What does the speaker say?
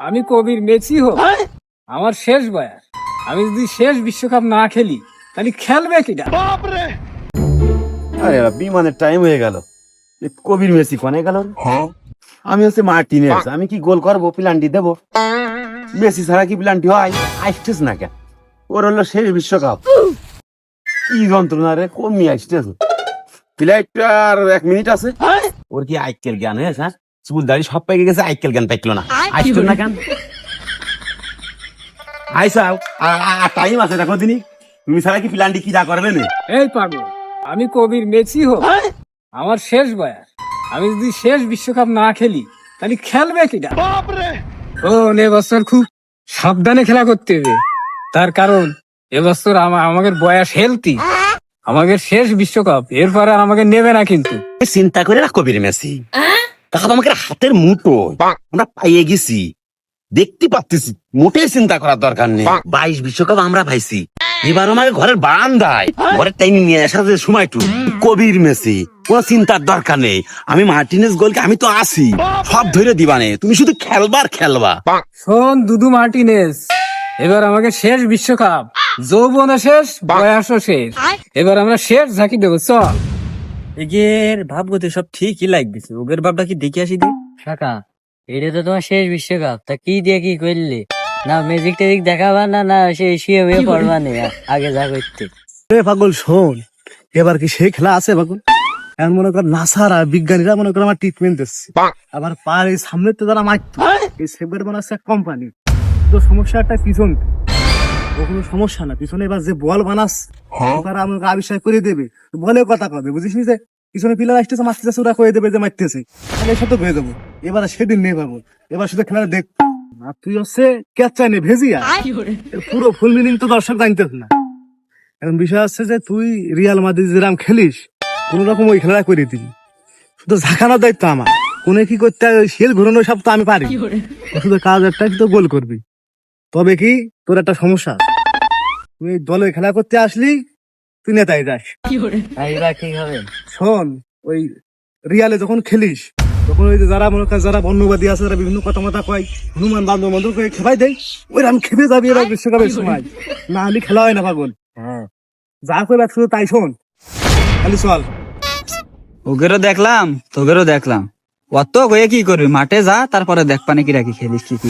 আমি কবির মেসি হোক, আমার শেষ বয়স। আমি যদি শেষ বিশ্বকাপ না খেলি তাহলে খেলবে কিটা? আরে বিমানের টাইম হয়ে গেল। কবির মেসি কোনে গেল? আমি হচ্ছে মার্টিনেজ। আমি কি গোল করবো? প্লান্টি দেবো? মেসি ছাড়া কি প্লান্টি হয়? আসছিস না কেন? ওর হলো শেষ বিশ্বকাপ। কি যন্ত্রণা রে, কমি আসছিস। প্লেটটা আর 1 মিনিট আছে। ওর কি আইকেল জ্ঞান হয়েছে? হ্যাঁ, চুল দাড়ি সব পেকে গেছে, আইকেল জ্ঞান পাইছিল না। আসছিল না কেন? আইসাও, টাইম আছে দেখো দিনই। তুমি ছাড়া কি প্লান্টি কি যা করবে না? এই পাগল, আমি কবির মেসি হোক, আমার শেষ বয়স। আমি যদি শেষ বিশ্বকাপ না খেলি তাহলে খেলবে কিটা? ও এবছর খুব সাবধানে খেলা করতে হবে, তার কারণ এবছর আমাদের বয়স হেলতি, আমাদের শেষ বিশ্বকাপ, এরপরে আর আমাকে নেবে না কিন্তু। চিন্তা করে না কবির মেসি, তাহলে আমাকে হাতের মুঠো আমরা পাইয়ে গেছি, দেখতে পাচ্ছি। মোটেই চিন্তা করার দরকার নেই। 22 বিশ্বকাপ আমরা পাইছি, এবার আমাকে ঘরের বারান্দায় ঘরের টাইম নিয়ে আসার যে সময়টু কবির মেসি, কোনো চিন্তার দরকার নেই। আমি মার্টিনেজ গোলকে আমি তো আছি, সব ধরে দিবানে, তুমি শুধু খেলবার খেলবা। শোন দুদু মার্টিনেজ, এবার আমাকে শেষ বিশ্বকাপ, যৌবনও শেষ, বয়সও শেষ, এবার আমরা শেষ ঝাঁকি দেবো। চল। এগের ভাবগতি সব ঠিকই লাগতেছে, ওগের ভাবটা কি দেখে আসি দি। কাকা, এটা তো তোমার শেষ বিশ্বকাপ, তা কি দিয়ে কি করলে? না ম্যাজিক ট্যাজিক দেখাবা না, না সে শুয়ে হয়ে পড়বা নে আগে যা করতে? পাগল শোন, এবার কি সেই খেলা আছে পাগল? এখন মনে কর নাসারা বিজ্ঞানীরা মনে কর আমার ট্রিটমেন্ট দিচ্ছে, আবার পার এই সামনে তো যারা মারতো, এই সেবার বানাচ্ছে এক কোম্পানি। তো সমস্যাটা পিছন, ও কোনো সমস্যা না, পিছনে এবার যে বল বানাস তারা আমাকে আবিষ্কার করে দেবে, বলে কথা কবে বুঝিস নি? যে পিছনে পিলার আসতেছে, মারতেছে, ওরা করে দেবে যে মারতেছে, তাহলে সব তো হয়ে যাবো। এবার আর সেদিন নেই পাগল, এবার শুধু খেলা দেখ। আর তুই হচ্ছে ক্যাচাই নে ভেজিয়া, এর পুরো ফুল মিনিং তো দর্শক জানতেছ না। এখন বিষয় হচ্ছে যে তুই রিয়াল মাদ্রিদ যেরাম খেলিস, কোন রকম ওই খেলা করে দিবি, শুধু ঝাঁকানোর দায়িত্ব আমার। কোনে কি করতে হয়, ওই শিল ঘুরানো সব তো আমি পারি, শুধু কাজ একটা তো গোল করবি। তবে কি তোর একটা সমস্যা, তুই দলে খেলা করতে আসলি, তুই নেতাই যাস। এবার ঠিক হবে। শোন, ওই রিয়ালে যখন খেলিস তখন ওই যে যারা মনে কর যারা বর্ণবাদী আছে, যারা বিভিন্ন কথা মতা কয়, হনুমান বান্ধব বান্ধব করে খেপাই দেয়, ওই আমি খেপে যাবি এবার বিশ্বকাপের সময়, না হলে খেলা হয় না পাগল। হ্যাঁ, যা করবে শুধু তাই শোন, খালি চল। ওগেরও দেখলাম তোগেরও দেখলাম, অত হয়ে কি করবি? মাঠে যা, তারপরে দেখ পানে কি রাখি খেলিস কি কি।